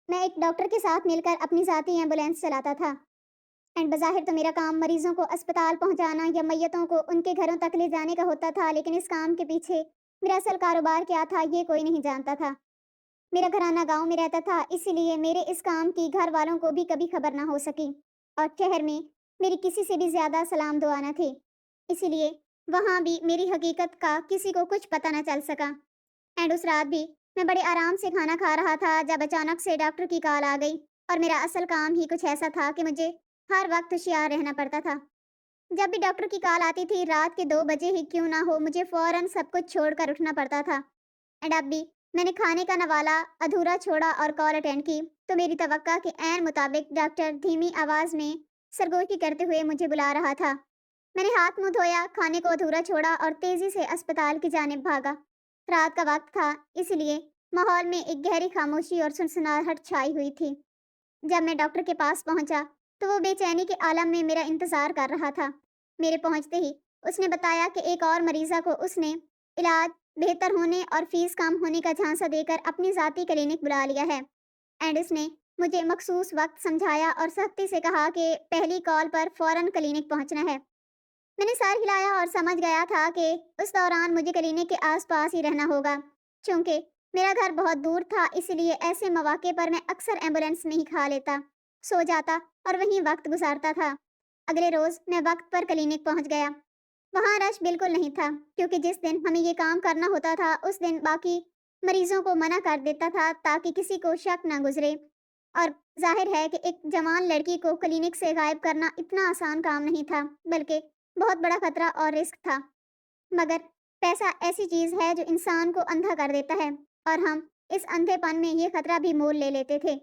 میں ایک ڈاکٹر کے ساتھ مل کر اپنی ذاتی ایمبولینس چلاتا تھا اینڈ بظاہر تو میرا کام مریضوں کو اسپتال پہنچانا یا میتوں کو ان کے گھروں تک لے جانے کا ہوتا تھا، لیکن اس کام کے پیچھے میرا اصل کاروبار کیا تھا یہ کوئی نہیں جانتا تھا۔ میرا گھرانہ گاؤں میں رہتا تھا، اسی لیے میرے اس کام کی گھر والوں کو بھی کبھی خبر نہ ہو سکی، اور شہر میں میری کسی سے بھی زیادہ سلام دعا نہ تھی، اسی لیے وہاں بھی میری حقیقت کا کسی کو کچھ پتہ نہ چل سکا۔ اینڈ اس رات بھی میں بڑے آرام سے کھانا کھا رہا تھا جب اچانک سے ڈاکٹر کی کال آ گئی، اور میرا اصل کام ہی کچھ ایسا تھا کہ مجھے ہر وقت ہوشیار رہنا پڑتا تھا۔ جب بھی ڈاکٹر کی کال آتی تھی، رات کے 2 بجے ہی کیوں نہ ہو، مجھے فوراً سب کچھ چھوڑ کر اٹھنا پڑتا تھا۔ اینڈ اب بھی میں نے کھانے کا نوالا ادھورا چھوڑا اور کال اٹینڈ کی تو میری توقع کے عین مطابق ڈاکٹر دھیمی آواز میں سرگوشی کرتے ہوئے مجھے بلا رہا تھا۔ میں نے ہاتھ منہ دھویا، کھانے کو ادھورا چھوڑا اور تیزی سے اسپتال کی جانب بھاگا۔ رات کا وقت تھا، اس لیے ماحول میں ایک گہری خاموشی اور سنسناہٹ چھائی ہوئی تھی۔ جب میں ڈاکٹر کے پاس پہنچا تو وہ بے چینی کے عالم میں میرا انتظار کر رہا تھا۔ میرے پہنچتے ہی اس نے بتایا کہ ایک اور مریضہ کو اس نے علاج بہتر ہونے اور فیس کم ہونے کا جھانسا دے کر اپنی ذاتی کلینک بلا لیا ہے، اینڈ اس نے مجھے مخصوص وقت سمجھایا اور سختی سے کہا کہ پہلی کال پر فوراً کلینک پہنچنا ہے۔ میں نے سر ہلایا اور سمجھ گیا تھا کہ اس دوران مجھے کلینک کے آس پاس ہی رہنا ہوگا، چونکہ میرا گھر بہت دور تھا، اس لیے ایسے مواقع پر میں اکثر ایمبولینس میں ہی کھا لیتا، سو جاتا اور وہیں وقت گزارتا تھا۔ اگلے روز میں وقت پر کلینک پہنچ گیا۔ وہاں رش بالکل نہیں تھا، کیونکہ جس دن ہمیں یہ کام کرنا ہوتا تھا اس دن باقی مریضوں کو منع کر دیتا تھا تاکہ کسی کو شک نہ گزرے، اور ظاہر ہے کہ ایک جوان لڑکی کو کلینک سے غائب کرنا اتنا آسان کام نہیں تھا، بلکہ بہت بڑا خطرہ اور رسک تھا۔ مگر پیسہ ایسی چیز ہے جو انسان کو اندھا کر دیتا ہے، اور ہم اس اندھے پن میں یہ خطرہ بھی مول لے لیتے تھے۔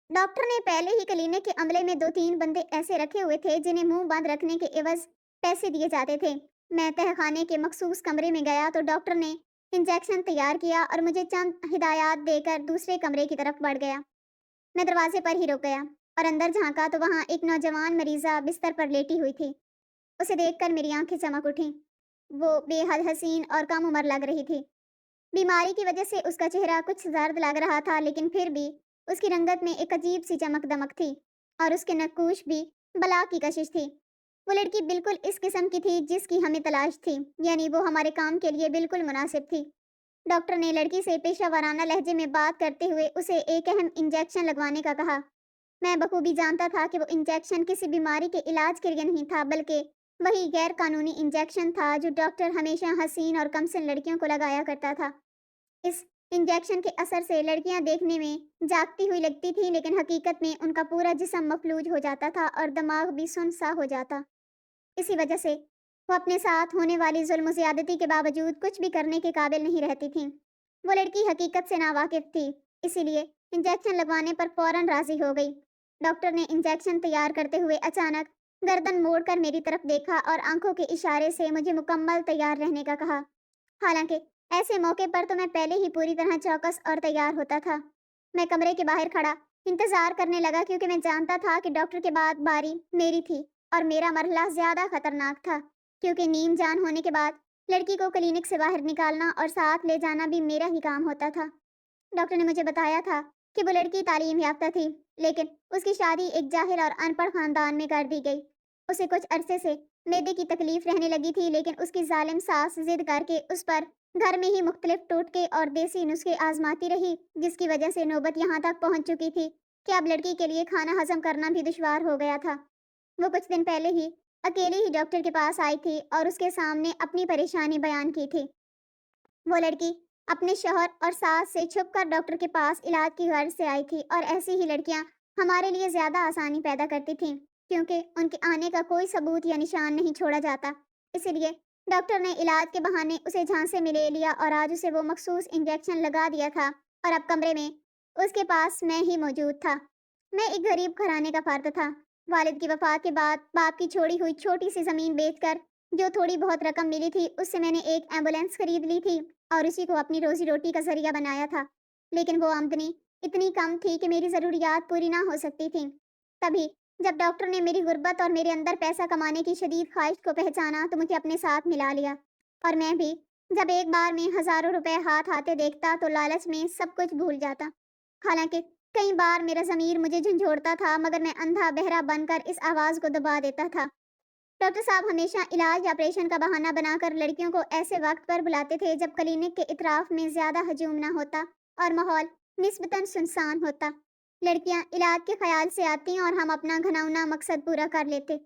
ڈاکٹر نے پہلے ہی کلینک کے عملے میں 2-3 بندے ایسے رکھے ہوئے تھے جنہیں منہ بند رکھنے کے عوض پیسے دیے جاتے تھے۔ میں تہہ خانے کے مخصوص کمرے میں گیا تو ڈاکٹر نے انجیکشن تیار کیا اور مجھے چند ہدایات دے کر دوسرے کمرے کی طرف بڑھ گیا۔ میں دروازے پر ہی رک گیا اور اندر جھانکا تو وہاں ایک نوجوان مریضہ بستر پر لیٹی ہوئی تھی۔ اسے دیکھ کر میری آنکھیں چمک اٹھیں۔ وہ بے حد حسین اور کم عمر لگ رہی تھی۔ بیماری کی وجہ سے اس کا چہرہ کچھ زرد لگ رہا تھا، لیکن پھر بھی اس کی رنگت میں ایک عجیب سی چمک دمک تھی، اور اس کے نقوش بھی بلا کی کشش تھی۔ وہ لڑکی بالکل اس قسم کی تھی جس کی ہمیں تلاش تھی، یعنی وہ ہمارے کام کے لیے بالکل مناسب تھی۔ ڈاکٹر نے لڑکی سے پیشہ ورانہ لہجے میں بات کرتے ہوئے اسے ایک اہم انجیکشن لگوانے کا کہا۔ میں بخوبی جانتا تھا کہ وہ انجیکشن کسی بیماری کے علاج کے لیے نہیں تھا، بلکہ وہی غیر قانونی انجیکشن تھا جو ڈاکٹر ہمیشہ حسین اور کمسن لڑکیوں کو لگایا کرتا تھا۔ اس انجیکشن کے اثر سے لڑکیاں دیکھنے میں جاگتی ہوئی لگتی تھیں، لیکن حقیقت میں ان کا پورا جسم مفلوج ہو جاتا تھا اور دماغ بھی سن سا ہو جاتا۔ اسی وجہ سے وہ اپنے ساتھ ہونے والی ظلم و زیادتی کے باوجود کچھ بھی کرنے کے قابل نہیں رہتی تھیں۔ وہ لڑکی حقیقت سے ناواقف تھی، اسی لیے انجیکشن لگوانے پر فوراً راضی ہو گئی۔ ڈاکٹر نے انجیکشن تیار کرتے ہوئے اچانک گردن موڑ کر میری طرف دیکھا اور آنکھوں کے اشارے سے مجھے مکمل تیار رہنے کا کہا۔ حالانکہ ایسے موقع پر تو میں پہلے ہی پوری طرح چوکس اور تیار ہوتا تھا۔ میں کمرے کے باہر کھڑا انتظار کرنے لگا، کیونکہ میں جانتا تھا کہ ڈاکٹر کے بعد باری میری تھی، اور میرا مرحلہ زیادہ خطرناک تھا، کیونکہ نیم جان ہونے کے بعد لڑکی کو کلینک سے باہر نکالنا اور ساتھ لے جانا بھی میرا ہی کام ہوتا تھا۔ ڈاکٹر نے مجھے بتایا تھا کہ وہ لڑکی تعلیم یافتہ تھی، لیکن اس کی شادی ایک جاہل اور ان پڑھ خاندان میں کر دی گئی۔ اسے کچھ عرصے سے معدے کی تکلیف رہنے لگی تھی، لیکن اس کی ظالم ساس ضد کر کے اس پر گھر میں ہی مختلف ٹوٹکے اور دیسی نسخے آزماتی رہی، جس کی وجہ سے نوبت یہاں تک پہنچ چکی تھی کہ اب لڑکی کے لیے کھانا ہضم کرنا بھی دشوار ہو گیا تھا۔ وہ کچھ دن پہلے ہی اکیلے ہی ڈاکٹر کے پاس آئی تھی اور اس کے سامنے اپنی پریشانی بیان کی تھی۔ وہ لڑکی اپنے شوہر اور ساس سے چھپ کر ڈاکٹر کے پاس علاج کی غرض سے آئی تھی، اور ایسی ہی لڑکیاں ہمارے لیے زیادہ آسانی پیدا کرتی تھیں، کیونکہ ان کے آنے کا کوئی ثبوت یا نشان نہیں چھوڑا جاتا۔ اسی لیے ڈاکٹر نے علاج کے بہانے اسے جھانسے میں لے لیا اور آج اسے وہ مخصوص انجیکشن لگا دیا تھا، اور اب کمرے میں اس کے پاس میں ہی موجود تھا۔ میں ایک غریب گھرانے کا فرد تھا۔ والد کی وفات کے بعد باپ کی چھوڑی ہوئی چھوٹی سی زمین بیچ کر جو تھوڑی بہت رقم ملی تھی اس سے میں نے ایک ایمبولینس خرید لی تھی اور اسی کو اپنی روزی روٹی کا ذریعہ بنایا تھا، لیکن وہ آمدنی اتنی کم تھی کہ میری ضروریات پوری نہ ہو سکتی تھیں۔ تبھی جب ڈاکٹر نے میری غربت اور میرے اندر پیسہ کمانے کی شدید خواہش کو پہچانا تو مجھے اپنے ساتھ ملا لیا، اور میں بھی جب ایک بار میں ہزاروں روپے ہاتھ آتے دیکھتا تو لالچ میں سب کچھ بھول جاتا۔ حالانکہ کئی بار میرا ضمیر مجھے جھنجھوڑتا تھا مگر میں اندھا بہرا بن کر اس آواز کو دبا دیتا تھا۔ ڈاکٹر صاحب ہمیشہ علاج یا آپریشن کا بہانہ بنا کر لڑکیوں کو ایسے وقت پر بلاتے تھے جب کلینک کے اطراف میں زیادہ ہجوم نہ ہوتا اور ماحول نسبتاً سنسان ہوتا۔ لڑکیاں علاج کے خیال سے آتی اور ہم اپنا گھناؤنا مقصد پورا کر لیتے۔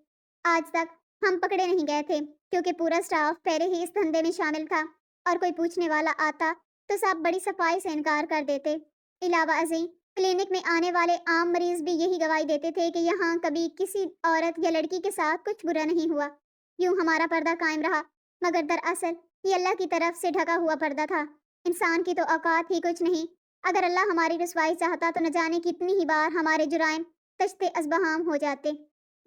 آج تک ہم پکڑے نہیں گئے تھے کیونکہ پورا سٹاف پہلے ہی اس دھندے میں شامل تھا اور کوئی پوچھنے والا آتا تو سب بڑی صفائی سے انکار کر دیتے۔ علاوہ ازیں کلینک میں آنے والے عام مریض بھی یہی گواہی دیتے تھے کہ یہاں کبھی کسی عورت یا لڑکی کے ساتھ کچھ برا نہیں ہوا۔ یوں ہمارا پردہ قائم رہا مگر دراصل یہ اللہ کی طرف سے ڈھکا ہوا پردہ تھا۔ انسان کی تو اوقات ہی کچھ نہیں، اگر اللہ ہماری رسوائی چاہتا تو نہ جانے کتنی ہی بار ہمارے جرائم تشتے ازبہام ہو جاتے،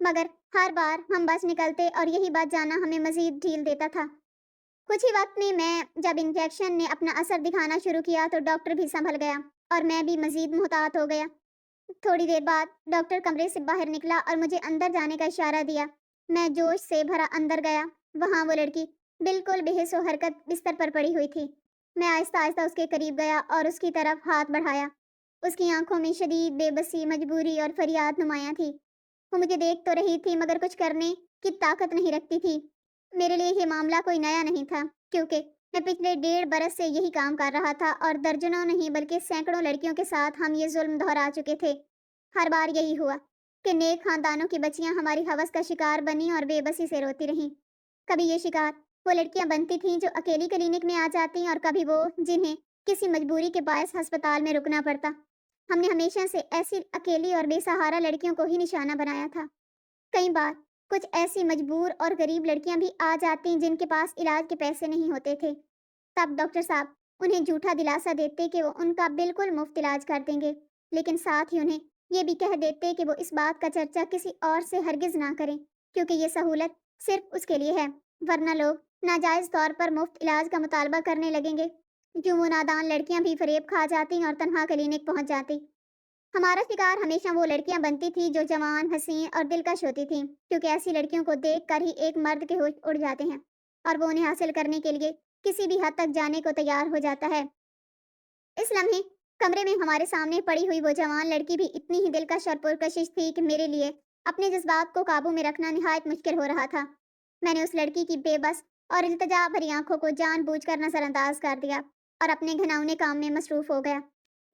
مگر ہر بار ہم بچ نکلتے اور یہی بات جانا ہمیں مزید ڈھیل دیتا تھا۔ کچھ ہی وقت میں جب انجیکشن نے اپنا اثر دکھانا شروع کیا تو ڈاکٹر بھی سنبھل گیا اور میں بھی مزید محتاط ہو گیا۔ تھوڑی دیر بعد ڈاکٹر کمرے سے باہر نکلا اور مجھے اندر جانے کا اشارہ دیا۔ میں جوش سے بھرا اندر گیا۔ وہاں وہ لڑکی بالکل بے حس و حرکت بستر پر پڑی ہوئی تھی۔ میں آہستہ آہستہ اس کے قریب گیا اور اس کی طرف ہاتھ بڑھایا۔ اس کی آنکھوں میں شدید بے بسی، مجبوری اور فریاد نمایاں تھی۔ وہ مجھے دیکھ تو رہی تھی مگر کچھ کرنے کی طاقت نہیں رکھتی تھی۔ میرے لیے یہ معاملہ کوئی نیا نہیں تھا کیونکہ میں پچھلے 1.5 برس سے یہی کام کر رہا تھا اور درجنوں نہیں بلکہ سینکڑوں لڑکیوں کے ساتھ ہم یہ ظلم دہرا چکے تھے۔ ہر بار یہی ہوا کہ نیک خاندانوں کی بچیاں ہماری ہوس کا شکار بنی اور بے بسی سے روتی رہیں۔ کبھی یہ شکار وہ لڑکیاں بنتی تھیں جو اکیلی کلینک میں آ جاتی اور کبھی وہ جنہیں کسی مجبوری کے باعث ہسپتال میں رکنا پڑتا۔ ہم نے ہمیشہ سے ایسی اکیلی اور بے سہارا لڑکیوں کو ہی نشانہ بنایا تھا۔ کئی بار کچھ ایسی مجبور اور غریب لڑکیاں بھی آ جاتی جن کے پاس علاج کے پیسے نہیں ہوتے تھے۔ تب ڈاکٹر صاحب انہیں جھوٹا دلاسا دیتے کہ وہ ان کا بالکل مفت علاج کر دیں گے، لیکن ساتھ ہی انہیں یہ بھی کہہ دیتے کہ وہ اس بات کا چرچا کسی اور سے ہرگز نہ کریں کیونکہ یہ سہولت صرف اس کے لیے ہے، ورنہ لوگ ناجائز طور پر مفت علاج کا مطالبہ کرنے لگیں گے۔ یوں وہ نادان لڑکیاں بھی فریب کھا جاتی اور تنہا کلینک پہنچ جاتی۔ ہمارا شکار ہمیشہ وہ لڑکیاں بنتی تھی جو جوان، حسین اور دلکش ہوتی تھیں کیونکہ ایسی لڑکیوں کو دیکھ کر ہی ایک مرد کے ہوش اڑ جاتے ہیں اور وہ انہیں حاصل کرنے کے لیے کسی بھی حد تک جانے کو تیار ہو جاتا ہے۔ اس لمحے کمرے میں ہمارے سامنے پڑی ہوئی وہ جوان لڑکی بھی اتنی ہی دلکش اور پرکشش تھی کہ میرے لیے اپنے جذبات کو قابو میں رکھنا نہایت مشکل ہو رہا تھا۔ میں نے اس لڑکی کی بے بس اور التجا بھری آنکھوں کو جان بوجھ کر نظر انداز کر دیا اور اپنے گھناؤنے کام میں مصروف ہو گیا۔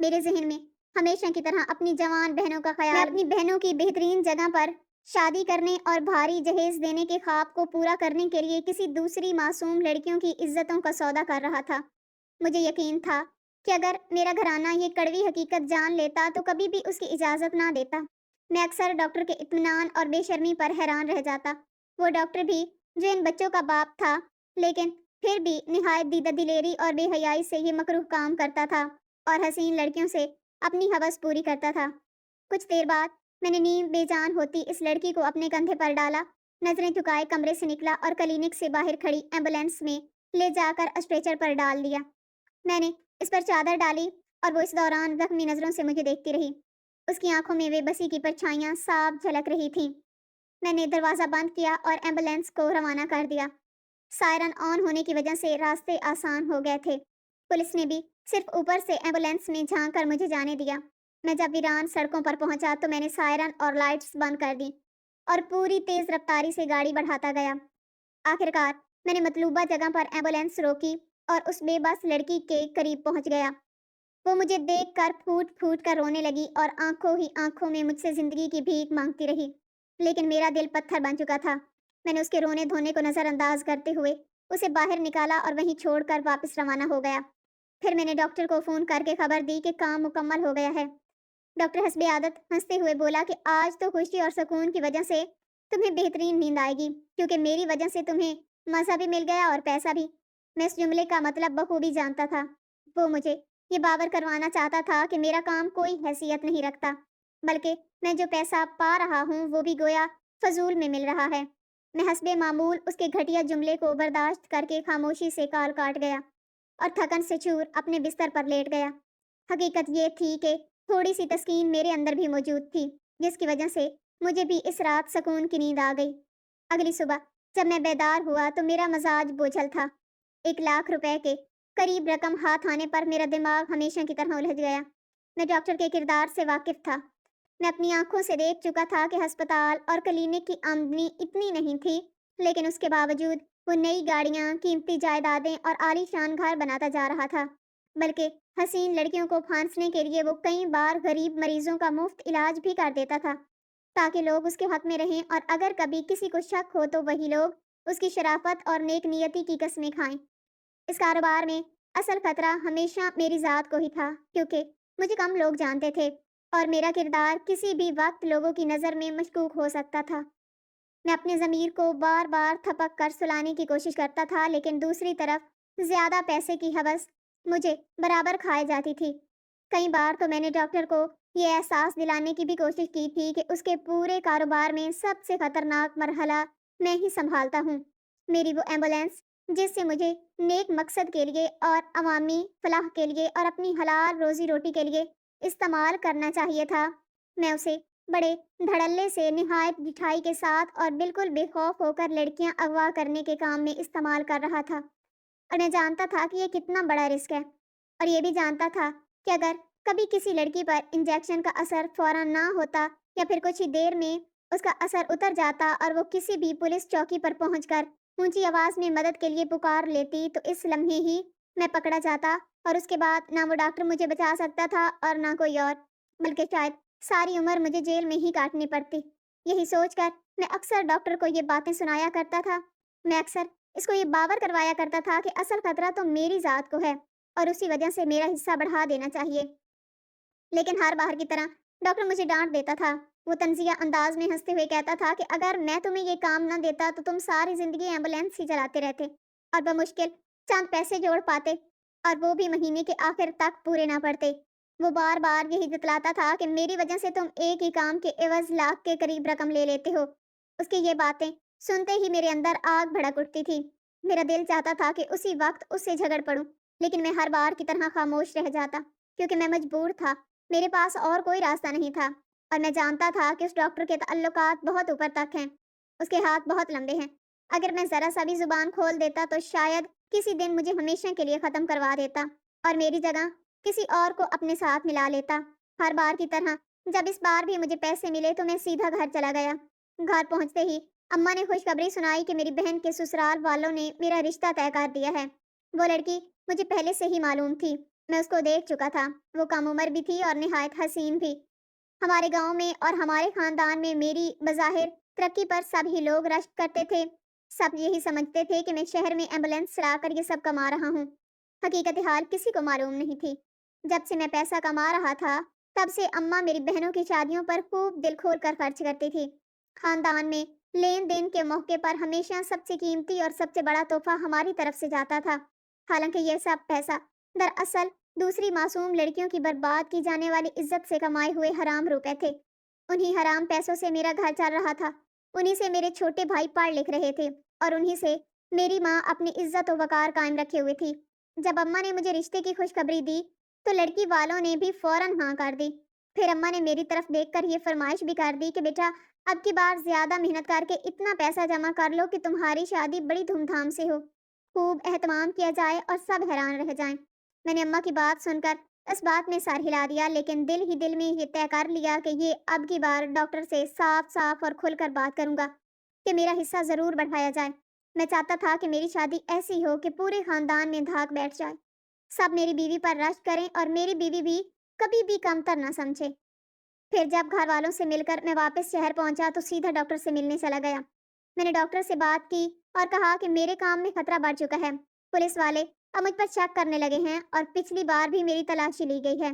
میرے ذہن میں ہمیشہ کی طرح اپنی جوان بہنوں کا خیال، میں اپنی بہنوں کی بہترین جگہ پر شادی کرنے اور بھاری جہیز دینے کے خواب کو پورا کرنے کے لیے کسی دوسری معصوم لڑکیوں کی عزتوں کا سودا کر رہا تھا۔ مجھے یقین تھا کہ اگر میرا گھرانہ یہ کڑوی حقیقت جان لیتا تو کبھی بھی اس کی اجازت نہ دیتا۔ میں اکثر ڈاکٹر کے اطمینان اور بے شرمی پر حیران رہ جاتا۔ وہ ڈاکٹر بھی جو ان بچوں کا باپ تھا لیکن پھر بھی نہایت دیدہ دلیری اور بے حیائی سے یہ مکروہ کام کرتا تھا اور حسین لڑکیوں سے اپنی ہوس پوری کرتا تھا۔ کچھ دیر بعد میں نے نیم بے جان ہوتی اس لڑکی کو اپنے کندھے پر ڈالا، نظریں جھکائے کمرے سے نکلا اور کلینک سے باہر کھڑی ایمبولینس میں لے جا کر اسٹریچر پر ڈال دیا۔ میں نے اس پر چادر ڈالی اور وہ اس دوران زخمی نظروں سے مجھے دیکھتی رہی۔ اس کی آنکھوں میں بے بسی کی پرچھائیاں صاف جھلک رہی تھیں۔ میں نے دروازہ بند کیا اور ایمبولینس کو روانہ کر دیا۔ سائرن آن ہونے کی وجہ سے راستے آسان ہو گئے تھے۔ پولیس نے بھی صرف اوپر سے ایمبولینس میں جھانک کر مجھے جانے دیا۔ میں جب ویران سڑکوں پر پہنچا تو میں نے سائرن اور لائٹس بند کر دی اور پوری تیز رفتاری سے گاڑی بڑھاتا گیا۔ آخرکار میں نے مطلوبہ جگہ پر ایمبولینس روکی اور اس بے بس لڑکی کے قریب پہنچ گیا۔ وہ مجھے دیکھ کر پھوٹ پھوٹ کر رونے لگی اور آنکھوں ہی آنکھوں میں مجھ سے زندگی کی بھیک مانگتی رہی، لیکن میرا دل پتھر بن چکا تھا۔ میں نے اس کے رونے دھونے کو نظر انداز کرتے ہوئے اسے باہر نکالا اور وہیں چھوڑ کر واپس روانہ ہو گیا۔ پھر میں نے ڈاکٹر کو فون کر کے خبر دی کہ کام مکمل ہو گیا ہے۔ ڈاکٹر حسب عادت ہنستے ہوئے بولا کہ آج تو خوشی اور سکون کی وجہ سے تمہیں بہترین نیند آئے گی کیونکہ میری وجہ سے تمہیں مزہ بھی مل گیا اور پیسہ بھی۔ میں اس جملے کا مطلب بخوبی جانتا تھا۔ وہ مجھے یہ باور کروانا چاہتا تھا کہ میرا کام کوئی حیثیت نہیں رکھتا، بلکہ میں جو پیسہ پا رہا ہوں وہ بھی گویا فضول میں مل رہا ہے۔ میں حسب معمول اس کے گھٹیا جملے کو برداشت کر کے خاموشی سے کال کاٹ گیا اور تھکن سے چور اپنے بستر پر لیٹ گیا۔ حقیقت یہ تھی کہ تھوڑی سی تسکین میرے اندر بھی موجود تھی جس کی وجہ سے مجھے بھی اس رات سکون کی نیند آ گئی۔ اگلی صبح جب میں بیدار ہوا تو میرا مزاج بوجھل تھا۔ 1 لاکھ روپے کے قریب رقم ہاتھ آنے پر میرا دماغ ہمیشہ کی طرح الجھ گیا۔ میں ڈاکٹر کے کردار سے واقف تھا۔ میں اپنی آنکھوں سے دیکھ چکا تھا کہ ہسپتال اور کلینک کی آمدنی اتنی نہیں تھی، لیکن اس کے باوجود وہ نئی گاڑیاں، قیمتی جائیدادیں اور عالی شان گھر بناتا جا رہا تھا۔ بلکہ حسین لڑکیوں کو پھانسنے کے لیے وہ کئی بار غریب مریضوں کا مفت علاج بھی کر دیتا تھا، تاکہ لوگ اس کے حق میں رہیں، اور اگر کبھی کسی کو شک ہو تو وہی لوگ اس کی شرافت اور نیک نیتی کی قسمیں کھائیں۔ اس کاروبار میں اصل خطرہ ہمیشہ میری ذات کو ہی تھا، کیونکہ مجھے کم لوگ جانتے تھے اور میرا کردار کسی بھی وقت لوگوں کی نظر میں مشکوک ہو سکتا تھا۔ میں اپنے ضمیر کو بار بار تھپک کر سلانے کی کوشش کرتا تھا، لیکن دوسری طرف زیادہ پیسے کی ہوس مجھے برابر کھائے جاتی تھی۔ کئی بار تو میں نے ڈاکٹر کو یہ احساس دلانے کی بھی کوشش کی تھی کہ اس کے پورے کاروبار میں سب سے خطرناک مرحلہ میں ہی سنبھالتا ہوں۔ میری وہ ایمبولینس جس سے مجھے نیک مقصد کے لیے اور عوامی فلاح کے لیے اور اپنی حلال روزی روٹی کے لیے استعمال کرنا چاہیے تھا، میں اسے بڑے دھڑلے سے، نہایت ڈٹھائی کے ساتھ اور بالکل بے خوف ہو کر لڑکیاں اغوا کرنے کے کام میں استعمال کر رہا تھا۔ اور میں جانتا تھا کہ یہ کتنا بڑا رسک ہے، اور یہ بھی جانتا تھا کہ اگر کبھی کسی لڑکی پر انجیکشن کا اثر فوراً نہ ہوتا یا پھر کچھ ہی دیر میں اس کا اثر اتر جاتا اور وہ کسی بھی پولیس چوکی پر پہنچ کر اونچی آواز میں مدد کے لیے پکار لیتی، تو اس لمحے ہی میں پکڑا جاتا، اور اس کے بعد نہ وہ ڈاکٹر مجھے بچا سکتا تھا اور نہ کوئی اور، بلکہ شاید ساری عمر مجھے جیل میں ہی کاٹنی پڑتی۔ یہی سوچ کر میں اکثر ڈاکٹر کو یہ باتیں سنایا کرتا تھا۔ میں اکثر اس کو یہ باور کروایا کرتا تھا کہ اصل خطرہ تو میری ذات کو ہے اور اسی وجہ سے میرا حصہ بڑھا دینا چاہیے۔ لیکن ہر بار کی طرح ڈاکٹر مجھے ڈانٹ دیتا تھا۔ وہ طنزیہ انداز میں ہنستے ہوئے کہتا تھا کہ اگر میں تمہیں یہ کام نہ دیتا تو تم ساری زندگی ایمبولینس ہی چلاتے رہتے اور بمشکل چند پیسے جوڑ پاتے، اور وہ بھی مہینے کے آخر تک پورے نہ پڑتے۔ وہ بار بار یہی جتلاتا تھا کہ میری وجہ سے تم ایک ہی کام کے عوض لاکھ کے قریب رقم لے لیتے ہو۔ اس کی یہ باتیں سنتے ہی میرے اندر آگ بھڑک اٹھتی تھی۔ میرا دل چاہتا تھا کہ اسی وقت اس سے جھگڑ پڑوں، لیکن میں ہر بار کی طرح خاموش رہ جاتا، کیونکہ میں مجبور تھا۔ میرے پاس اور کوئی راستہ نہیں تھا، اور میں جانتا تھا کہ اس ڈاکٹر کے تعلقات بہت اوپر تک ہیں، اس کے ہاتھ بہت لمبے ہیں۔ اگر میں ذرا سا بھی زبان کھول دیتا تو شاید کسی دن مجھے ہمیشہ کے لیے ختم کروا دیتا اور میری جگہ کسی اور کو اپنے ساتھ ملا لیتا۔ ہر بار کی طرح جب اس بار بھی مجھے پیسے ملے تو میں سیدھا گھر چلا گیا۔ گھر پہنچتے ہی اماں نے خوشخبری سنائی کہ میری بہن کے سسرال والوں نے میرا رشتہ طے کر دیا ہے۔ وہ لڑکی مجھے پہلے سے ہی معلوم تھی، میں اس کو دیکھ چکا تھا۔ وہ کم عمر بھی تھی اور نہایت حسین بھی۔ ہمارے گاؤں میں اور ہمارے خاندان میں میری بظاہر ترقی پر سب ہی لوگ رشک کرتے تھے۔ سب یہی سمجھتے تھے کہ میں شہر میں ایمبولینس چلا کر یہ سب کما رہا ہوں۔ حقیقت حال کسی کو معلوم نہیں تھی۔ جب سے میں پیسہ کما رہا تھا تب سے اماں میری بہنوں کی شادیوں پر خوب دل کھول کر خرچ کرتی تھی۔ خاندان میں لین دین کے موقع پر ہمیشہ سب سے قیمتی اور سب سے بڑا تحفہ ہماری طرف سے جاتا تھا، حالانکہ یہ سب پیسہ دراصل دوسری معصوم لڑکیوں کی برباد کی جانے والی عزت سے کمائے ہوئے حرام روپے تھے۔ انہی حرام پیسوں سے میرا گھر چل رہا تھا، انہی سے میرے چھوٹے بھائی پڑھ لکھ رہے تھے، اور انہی سے میری ماں اپنی عزت و وقار قائم رکھے ہوئے تھی۔ جب اماں نے مجھے رشتے کی خوشخبری دی تو لڑکی والوں نے بھی فوراً ہاں کر دی۔ پھر اماں نے میری طرف دیکھ کر یہ فرمائش بھی کر دی کہ بیٹا، اب کی بار زیادہ محنت کر کے اتنا پیسہ جمع کر لو کہ تمہاری شادی بڑی دھوم دھام سے ہو، خوب اہتمام کیا جائے اور سب حیران رہ جائیں۔ میں نے اماں کی بات سن کر اس بات میں سر ہلا دیا، لیکن دل ہی دل میں یہ طے کر لیا کہ یہ اب کی بار ڈاکٹر سے صاف صاف اور کھل کر بات کروں گا کہ میرا حصہ ضرور بڑھایا جائے۔ میں چاہتا تھا کہ میری شادی ایسی ہو کہ پورے خاندان میں دھاک بیٹھ جائے، سب میری بیوی پر رشک کریں اور میری بیوی بھی کبھی بھی کمتر نہ سمجھے۔ پھر جب گھر والوں سے مل کر میں واپس شہر پہنچا تو سیدھا ڈاکٹر سے ملنے چلا گیا۔ میں نے ڈاکٹر سے بات کی اور کہا کہ میرے کام میں خطرہ بڑھ چکا ہے، پولیس والے اب مجھ پر شک کرنے لگے ہیں اور پچھلی بار بھی میری تلاشی لی گئی ہے۔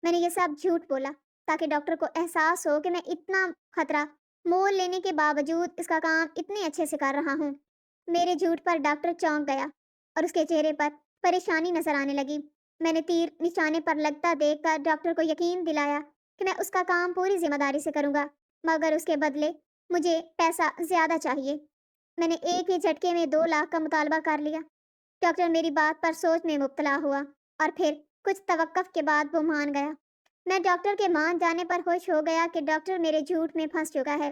میں نے یہ سب جھوٹ بولا تاکہ ڈاکٹر کو احساس ہو کہ میں اتنا خطرہ مول لینے کے باوجود اس کا کام اتنے اچھے سے کر رہا ہوں۔ میرے جھوٹ پر ڈاکٹر چونک گیا اور اس کے چہرے پر پریشانی نظر آنے لگی۔ میں نے تیر نشانے پر لگتا دیکھ کر ڈاکٹر کو یقین دلایا کہ میں اس کا کام پوری ذمہ داری سے کروں گا، مگر اس کے بدلے مجھے پیسہ زیادہ چاہیے۔ میں نے ایک ہی جھٹکے میں 2 لاکھ کا مطالبہ کر لیا۔ ڈاکٹر میری بات پر سوچ میں مبتلا ہوا اور پھر کچھ توقف کے بعد وہ مان گیا۔ میں ڈاکٹر کے مان جانے پر خوش ہو گیا کہ ڈاکٹر میرے جھوٹ میں پھنس چکا ہے۔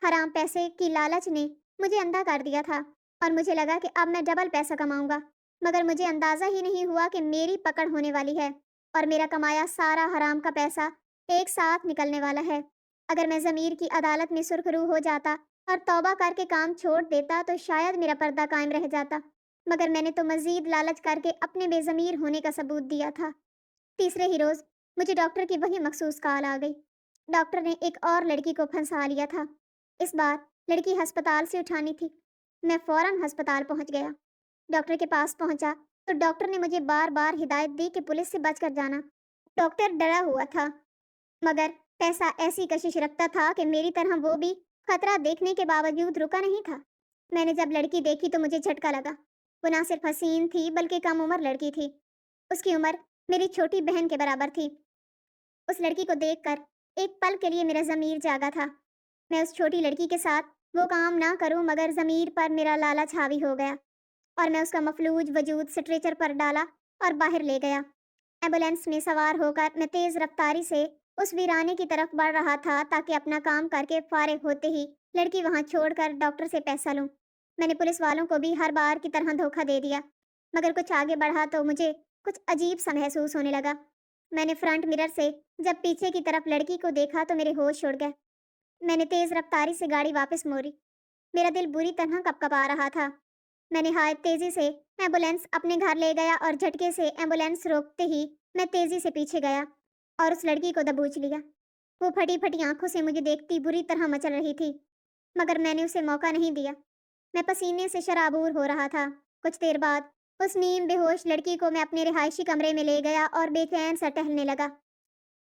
حرام پیسے کی لالچ نے مجھے اندھا کر دیا تھا اور مجھے لگا کہ اب میں ڈبل پیسہ کماؤں گا، مگر مجھے اندازہ ہی نہیں ہوا کہ میری پکڑ ہونے والی ہے۔ اور میرا کمایا سارا حرام کا پیسہ ایک ساتھ نکلنے والا ہے۔ اگر میں ضمیر کی عدالت میں سرخرو ہو جاتا اور توبہ کر کے کام چھوڑ دیتا تو شاید میرا پردہ قائم رہ جاتا، مگر میں نے تو مزید لالچ کر کے اپنے بے ضمیر ہونے کا ثبوت دیا تھا۔ تیسرے ہی روز مجھے ڈاکٹر کی وہی مخصوص کال آ گئی۔ ڈاکٹر نے ایک اور لڑکی کو پھنسا لیا تھا۔ اس بار لڑکی ہسپتال سے اٹھانی تھی۔ میں فوراً ہسپتال پہنچ گیا۔ ڈاکٹر کے پاس پہنچا تو ڈاکٹر نے مجھے بار بار ہدایت دی کہ پولیس سے بچ کر جانا۔ ڈاکٹر ڈرا ہوا تھا، مگر پیسہ ایسی کشش رکھتا تھا کہ میری طرح وہ بھی خطرہ دیکھنے کے باوجود رکا نہیں تھا۔ میں نے جب لڑکی دیکھی تو مجھے جھٹکا لگا۔ وہ نہ صرف حسین تھی بلکہ کم عمر لڑکی تھی۔ اس کی عمر میری چھوٹی بہن کے برابر تھی۔ اس لڑکی کو دیکھ کر ایک پل کے لیے میرا ضمیر جاگا تھا۔ میں اس چھوٹی لڑکی کے ساتھ وہ کام نہ کروں، مگر ضمیر پر میرا لالچ حاوی ہو گیا اور میں اس کا مفلوج وجود سٹریچر پر ڈالا اور باہر لے گیا۔ ایمبولینس میں سوار ہو کر میں تیز رفتاری سے اس ویرانے کی طرف بڑھ رہا تھا تاکہ اپنا کام کر کے فارغ ہوتے ہی لڑکی وہاں چھوڑ کر ڈاکٹر سے پیسہ لوں۔ میں نے پولیس والوں کو بھی ہر بار کی طرح دھوکہ دے دیا، مگر کچھ آگے بڑھا تو مجھے کچھ عجیب سا محسوس ہونے لگا۔ میں نے فرنٹ مرر سے جب پیچھے کی طرف لڑکی کو دیکھا تو میرے ہوش اڑ گئے۔ میں نے تیز رفتاری سے گاڑی واپس موڑی۔ میرا دل بری طرح کپکپا رہا تھا۔ میں نہایت تیزی سے ایمبولینس اپنے گھر لے گیا اور جھٹکے سے ایمبولینس روکتے ہی میں تیزی سے پیچھے گیا اور اس لڑکی کو دبوچ لیا۔ وہ پھٹی پھٹی آنکھوں سے مجھے دیکھتی بری طرح مچل رہی تھی، مگر میں نے اسے موقع نہیں دیا۔ میں پسینے سے شرابور ہو رہا تھا۔ کچھ دیر بعد اس نیم بے ہوش لڑکی کو میں اپنے رہائشی کمرے میں لے گیا اور بے چین سا ٹہلنے لگا۔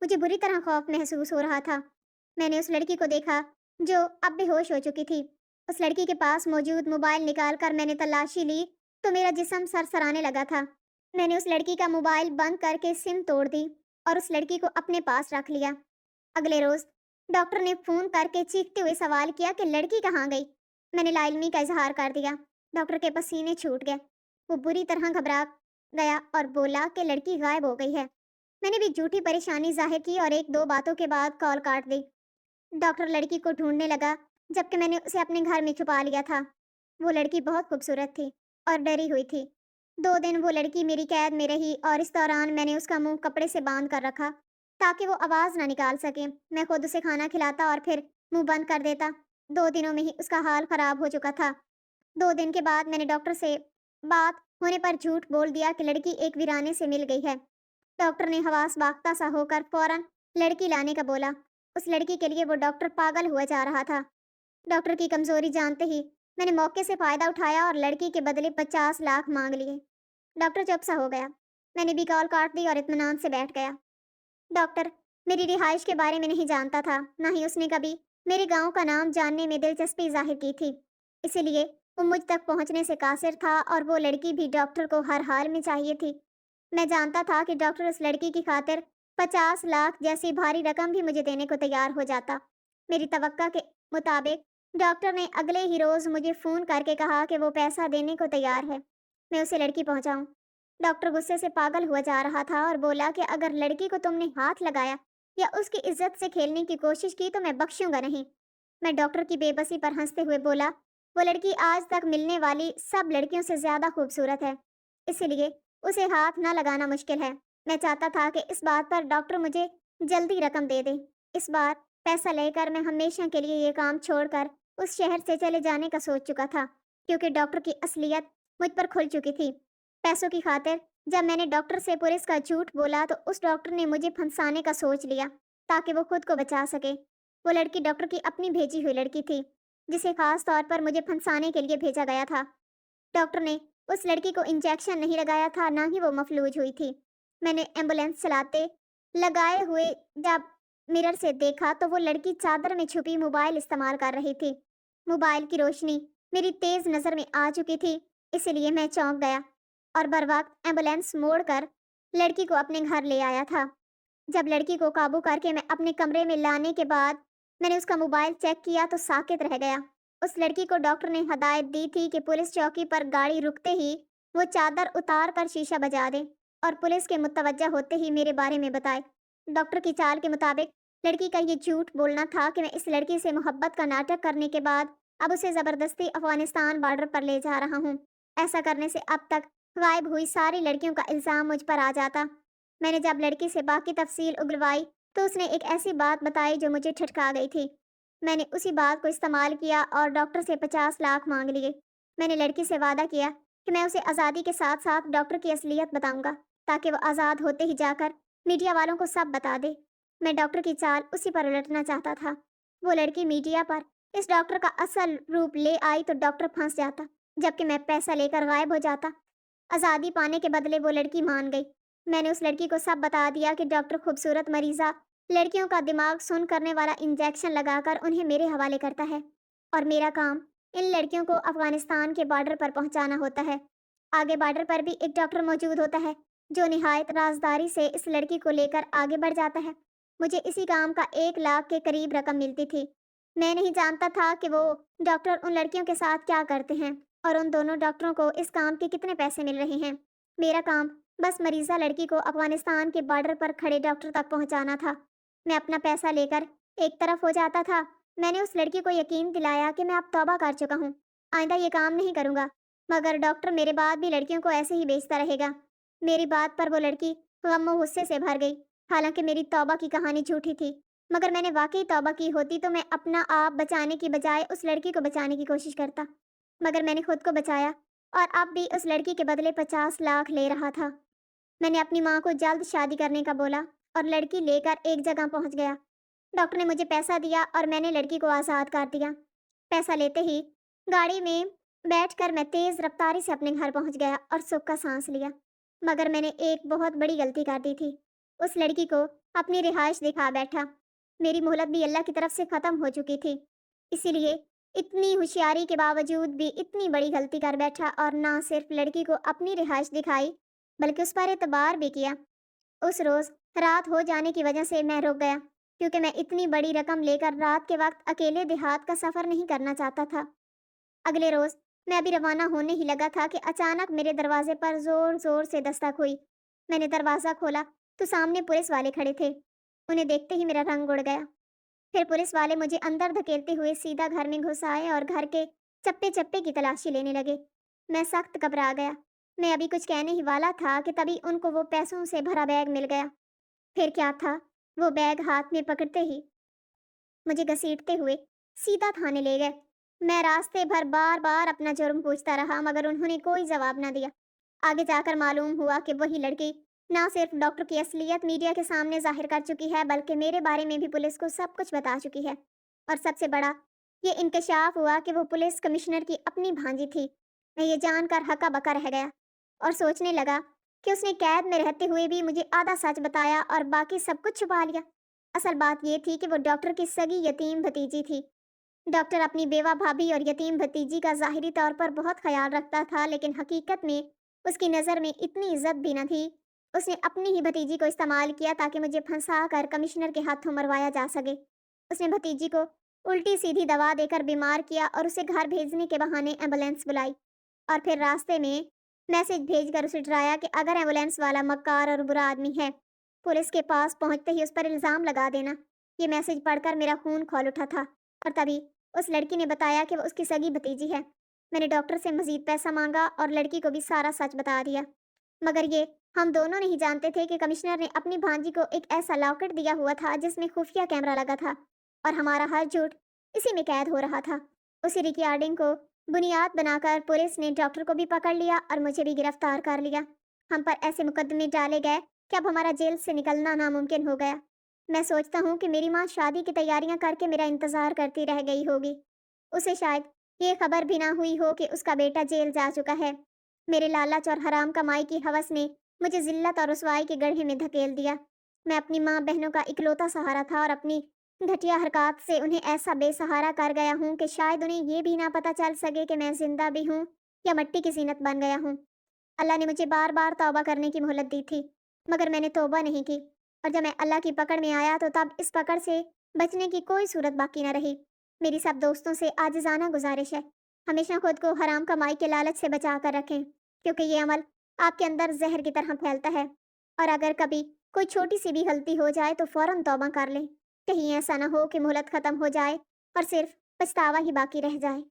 مجھے بری طرح خوف محسوس ہو رہا تھا۔ میں نے اس لڑکی کو دیکھا جو اب بے ہوش ہو چکی تھی۔ اس لڑکی کے پاس موجود موبائل نکال کر میں نے تلاشی لی تو میرا جسم سرسرانے لگا تھا۔ میں نے اس لڑکی کا موبائل بند کر کے سم توڑ دی اور اس لڑکی کو اپنے پاس رکھ لیا۔ اگلے روز ڈاکٹر نے فون کر کے چیختے ہوئے سوال کیا کہ لڑکی کہاں گئی؟ میں نے لا علمی کا اظہار کر دیا۔ ڈاکٹر کے پسینے چھوٹ گئے۔ وہ بری طرح گھبرا گیا اور بولا کہ لڑکی غائب ہو گئی ہے۔ میں نے بھی جھوٹی پریشانی ظاہر کی اور ایک دو باتوں کے بعد کال کاٹ دی۔ ڈاکٹر لڑکی کو ڈھونڈنے لگا جبکہ میں نے اسے اپنے گھر میں چھپا لیا تھا۔ وہ لڑکی بہت خوبصورت تھی اور ڈری ہوئی تھی۔ 2 دن وہ لڑکی میری قید میں رہی اور اس دوران میں نے اس کا منہ کپڑے سے باندھ کر رکھا تاکہ وہ آواز نہ نکال سکے۔ میں خود اسے کھانا کھلاتا اور پھر منہ بند کر دیتا۔ 2 دنوں میں ہی اس کا حال خراب ہو چکا تھا۔ 2 دن کے بعد میں نے ڈاکٹر سے بات ہونے پر جھوٹ بول دیا کہ لڑکی ایک ویرانے سے مل گئی ہے۔ ڈاکٹر نے حواس باختہ سا ہو کر فوراً لڑکی لانے کا بولا۔ اس لڑکی کے لیے وہ ڈاکٹر پاگل ہوا جا رہا تھا۔ ڈاکٹر کی کمزوری جانتے ہی میں نے موقع سے فائدہ اٹھایا اور لڑکی کے بدلے 50 لاکھ مانگ لیے۔ ڈاکٹر چپ سا ہو گیا۔ میں نے بھی کال کاٹ دی اور اطمینان سے بیٹھ گیا۔ ڈاکٹر میری رہائش کے بارے میں نہیں جانتا تھا، نہ ہی اس نے کبھی میرے گاؤں کا نام جاننے میں دلچسپی ظاہر کی تھی، اسی لیے وہ مجھ تک پہنچنے سے قاصر تھا اور وہ لڑکی بھی ڈاکٹر کو ہر حال میں چاہیے تھی۔ میں جانتا تھا کہ ڈاکٹر اس لڑکی کی خاطر 50 لاکھ جیسی بھاری رقم بھی مجھے دینے کو تیار ہو جاتا۔ میری توقع کے مطابق ڈاکٹر نے اگلے ہی روز مجھے فون کر کے کہا کہ وہ پیسہ دینے کو تیار ہے، میں اسے لڑکی پہنچاؤں۔ ڈاکٹر غصے سے پاگل ہوا جا رہا تھا اور بولا کہ اگر لڑکی کو تم نے ہاتھ لگایا یا اس کی عزت سے کھیلنے کی کوشش کی تو میں بخشوں گا نہیں۔ میں ڈاکٹر کی بے بسی پر ہنستے ہوئے بولا، وہ لڑکی آج تک ملنے والی سب لڑکیوں سے زیادہ خوبصورت ہے، اسی لیے اسے ہاتھ نہ لگانا مشکل ہے۔ میں چاہتا تھا کہ اس بات پر ڈاکٹر مجھے جلدی رقم دے دے۔ اس بار پیسہ لے کر میں ہمیشہ کے لیے یہ کام چھوڑ کر اس شہر سے چلے جانے کا سوچ چکا تھا، کیونکہ ڈاکٹر کی اصلیت مجھ پر کھل چکی تھی۔ پیسوں کی خاطر جب میں نے ڈاکٹر سے پولیس کا جھوٹ بولا تو اس ڈاکٹر نے مجھے پھنسانے کا سوچ لیا تاکہ وہ خود کو بچا سکے۔ وہ لڑکی ڈاکٹر کی اپنی بھیجی ہوئی لڑکی تھی جسے خاص طور پر مجھے پھنسانے کے لیے بھیجا گیا تھا۔ ڈاکٹر نے اس لڑکی کو انجیکشن نہیں لگایا تھا، نہ ہی وہ مفلوج ہوئی تھی۔ میں نے ایمبولینس چلاتے لگائے ہوئے جب مرر سے دیکھا تو وہ لڑکی چادر میں چھپی موبائل استعمال کر رہی تھی۔ موبائل کی روشنی میری تیز نظر میں آ چکی تھی، اسی لیے میں چونک گیا اور بروقت ایمبولینس موڑ کر لڑکی کو اپنے گھر لے آیا تھا۔ جب لڑکی کو قابو کر کے میں اپنے کمرے میں لانے کے بعد میں نے اس کا موبائل چیک کیا تو ساکت رہ گیا۔ اس لڑکی کو ڈاکٹر نے ہدایت دی تھی کہ پولیس چوکی پر گاڑی رکتے ہی وہ چادر اتار کر شیشہ بجا دے اور پولیس کے متوجہ ہوتے ہی میرے بارے میں بتائے۔ ڈاکٹر کی چال کے مطابق لڑکی کا یہ جھوٹ بولنا تھا کہ میں اس لڑکی سے محبت کا ناٹک کرنے کے بعد اب اسے زبردستی افغانستان بارڈر پر لے جا رہا ہوں۔ ایسا کرنے سے اب تک غائب ہوئی ساری لڑکیوں کا الزام مجھ پر آ جاتا میں نے جب لڑکی سے باقی تفصیل اگلوائی تو اس نے ایک ایسی بات بتائی جو مجھے ٹھٹکا گئی تھی۔ میں نے اسی بات کو استعمال کیا اور ڈاکٹر سے 50 لاکھ مانگ لیے۔ میں نے لڑکی سے وعدہ کیا کہ میں اسے آزادی کے ساتھ ساتھ ڈاکٹر کی اصلیت بتاؤں گا تاکہ وہ آزاد ہوتے ہی جا کر میڈیا والوں کو سب بتا دے۔ میں ڈاکٹر کی چال اسی پر الٹنا چاہتا تھا۔ وہ لڑکی میڈیا پر اس ڈاکٹر کا اصل روپ لے آئی تو ڈاکٹر پھنس جاتا، جبکہ میں پیسہ لے کر غائب ہو جاتا۔ آزادی پانے کے بدلے وہ لڑکی مان گئی۔ میں نے اس لڑکی کو سب بتا دیا کہ ڈاکٹر خوبصورت مریضہ لڑکیوں کا دماغ سن کرنے والا انجیکشن لگا کر انہیں میرے حوالے کرتا ہے، اور میرا کام ان لڑکیوں کو افغانستان کے بارڈر پر پہنچانا ہوتا ہے۔ آگے بارڈر پر بھی ایک ڈاکٹر موجود ہوتا ہے جو نہایت رازداری سے اس لڑکی کو لے کر آگے بڑھ جاتا ہے۔ مجھے اسی کام کا 1 لاکھ کے قریب رقم ملتی تھی۔ میں نہیں جانتا تھا کہ وہ ڈاکٹر ان لڑکیوں کے ساتھ کیا کرتے ہیں اور ان دونوں ڈاکٹروں کو اس کام کے کتنے پیسے مل رہے ہیں۔ میرا کام بس مریضہ لڑکی کو افغانستان کے بارڈر پر کھڑے ڈاکٹر تک پہنچانا تھا۔ میں اپنا پیسہ لے کر ایک طرف ہو جاتا تھا۔ میں نے اس لڑکی کو یقین دلایا کہ میں اب توبہ کر چکا ہوں، آئندہ یہ کام نہیں کروں گا، مگر ڈاکٹر میرے بعد بھی لڑکیوں کو ایسے ہی بیچتا رہے گا۔ میری بات پر وہ لڑکی غم و غصے سے بھر گئی۔ حالانکہ میری توبہ کی کہانی جھوٹی تھی، مگر میں نے واقعی توبہ کی ہوتی تو میں اپنا آپ بچانے کی بجائے اس لڑکی کو بچانے کی کوشش کرتا، مگر میں نے خود کو بچایا اور اب بھی اس لڑکی کے بدلے 50 لاکھ لے رہا تھا۔ میں نے اپنی ماں کو جلد شادی کرنے کا بولا اور لڑکی لے کر ایک جگہ پہنچ گیا۔ ڈاکٹر نے مجھے پیسہ دیا اور میں نے لڑکی کو آزاد کر دیا۔ پیسہ لیتے ہی گاڑی میں بیٹھ کر میں تیز رفتاری سے اپنے گھر پہنچ گیا اور سکھ کا سانس لیا، مگر میں نے ایک بہت بڑی غلطی کر دی تھی۔ اس لڑکی کو اپنی رہائش دکھا بیٹھا۔ میری مہلت بھی اللہ کی طرف سے ختم ہو چکی تھی، اسی لیے اتنی ہوشیاری کے باوجود بھی اتنی بڑی غلطی کر بیٹھا اور نہ صرف لڑکی کو اپنی رہائش دکھائی بلکہ اس پر اعتبار بھی کیا۔ اس روز رات ہو جانے کی وجہ سے میں رک گیا، کیونکہ میں اتنی بڑی رقم لے کر رات کے وقت اکیلے دیہات کا سفر نہیں کرنا چاہتا تھا۔ اگلے روز میں ابھی روانہ ہونے ہی لگا تھا کہ اچانک میرے دروازے پر زور زور سے دستک ہوئی۔ میں نے دروازہ کھولا تو سامنے پولیس والے کھڑے تھے۔ انہیں دیکھتے ہی میرا رنگ اڑ گیا۔ پھر پولیس والے مجھے اندر دھکیلتے ہوئے سیدھا گھر میں گھس آئے اور گھر کے چپے چپے کی تلاشی لینے لگے۔ میں سخت گھبرا گیا۔ میں ابھی کچھ کہنے ہی والا تھا کہ تبھی ان کو وہ پیسوں سے بھرا بیگ مل گیا۔ پھر کیا تھا، وہ بیگ ہاتھ میں پکڑتے ہی مجھے گھسیٹتے ہوئے سیدھا تھانے لے گئے۔ میں راستے بھر بار بار اپنا جرم پوچھتا رہا، مگر انہوں نے کوئی جواب نہ دیا۔ آگے جا کر معلوم ہوا کہ وہی لڑکی نہ صرف ڈاکٹر کی اصلیت میڈیا کے سامنے ظاہر کر چکی ہے بلکہ میرے بارے میں بھی پولیس کو سب کچھ بتا چکی ہے۔ اور سب سے بڑا یہ انکشاف ہوا کہ وہ پولیس کمشنر کی اپنی بھانجی تھی۔ میں یہ جان کر ہکا بکا رہ گیا اور سوچنے لگا کہ اس نے قید میں رہتے ہوئے بھی مجھے آدھا سچ بتایا اور باقی سب کچھ چھپا لیا۔ اصل بات یہ تھی کہ وہ ڈاکٹر کی سگی یتیم بھتیجی تھی۔ ڈاکٹر اپنی بیوہ بھابھی اور یتیم بھتیجی کا ظاہری طور پر بہت خیال رکھتا تھا، لیکن حقیقت میں اس کی نظر میں اتنی عزت بھی نہ تھی۔ اس نے اپنی ہی بھتیجی کو استعمال کیا تاکہ مجھے پھنسا کر کمشنر کے ہاتھوں مروایا جا سکے۔ اس نے بھتیجی کو الٹی سیدھی دوا دے کر بیمار کیا اور اسے گھر بھیجنے کے بہانے ایمبولینس بلائی، اور پھر راستے میں میسج بھیج کر اسے ڈرایا کہ اگر ایمبولینس والا مکار اور برا آدمی ہے، پولیس کے پاس پہنچتے ہی اس پر الزام لگا دینا۔ یہ میسج پڑھ کر میرا خون کھول اٹھا تھا، اور تبھی اس لڑکی نے بتایا کہ وہ اس کی سگی بھتیجی ہے۔ میں نے ڈاکٹر سے مزید پیسہ مانگا اور لڑکی کو بھی سارا سچ بتا دیا، مگر یہ ہم دونوں نہیں جانتے تھے کہ کمشنر نے اپنی بھانجی کو ایک ایسا لاکٹ دیا ہوا تھا جس میں خفیہ کیمرہ لگا تھا، اور ہمارا ہر جھوٹ اسی میں قید ہو رہا تھا۔ اسی ریکارڈنگ کو بنیاد بنا کر پولیس نے ڈاکٹر کو بھی پکڑ لیا اور مجھے بھی گرفتار کر لیا۔ ہم پر ایسے مقدمے ڈالے گئے کہ اب ہمارا جیل سے نکلنا ناممکن ہو گیا۔ میں سوچتا ہوں کہ میری ماں شادی کی تیاریاں کر کے میرا انتظار کرتی رہ گئی ہوگی۔ اسے شاید یہ خبر بھی نہ ہوئی ہو کہ اس کا بیٹا جیل جا چکا ہے۔ میرے لالچ اور حرام کمائی کی ہوس نے مجھے ذلت اور رسوائی کے گڑھے میں دھکیل دیا۔ میں اپنی ماں بہنوں کا اکلوتا سہارا تھا اور اپنی گھٹیا حرکات سے انہیں ایسا بے سہارا کر گیا ہوں کہ شاید انہیں یہ بھی نہ پتہ چل سکے کہ میں زندہ بھی ہوں یا مٹی کی زینت بن گیا ہوں۔ اللہ نے مجھے بار بار توبہ کرنے کی مہلت دی تھی، مگر میں نے توبہ نہیں کی، اور جب میں اللہ کی پکڑ میں آیا تو تب اس پکڑ سے بچنے کی کوئی صورت باقی نہ رہی۔ میری سب دوستوں سے عاجزانہ گزارش ہے، ہمیشہ خود کو حرام کمائی کے لالچ سے بچا کر رکھیں، کیونکہ یہ عمل آپ کے اندر زہر کی طرح پھیلتا ہے، اور اگر کبھی کوئی چھوٹی سی بھی غلطی ہو جائے تو فوراً توبہ کر لیں، کہیں ایسا نہ ہو کہ مہلت ختم ہو جائے اور صرف پچھتاوا ہی باقی رہ جائے۔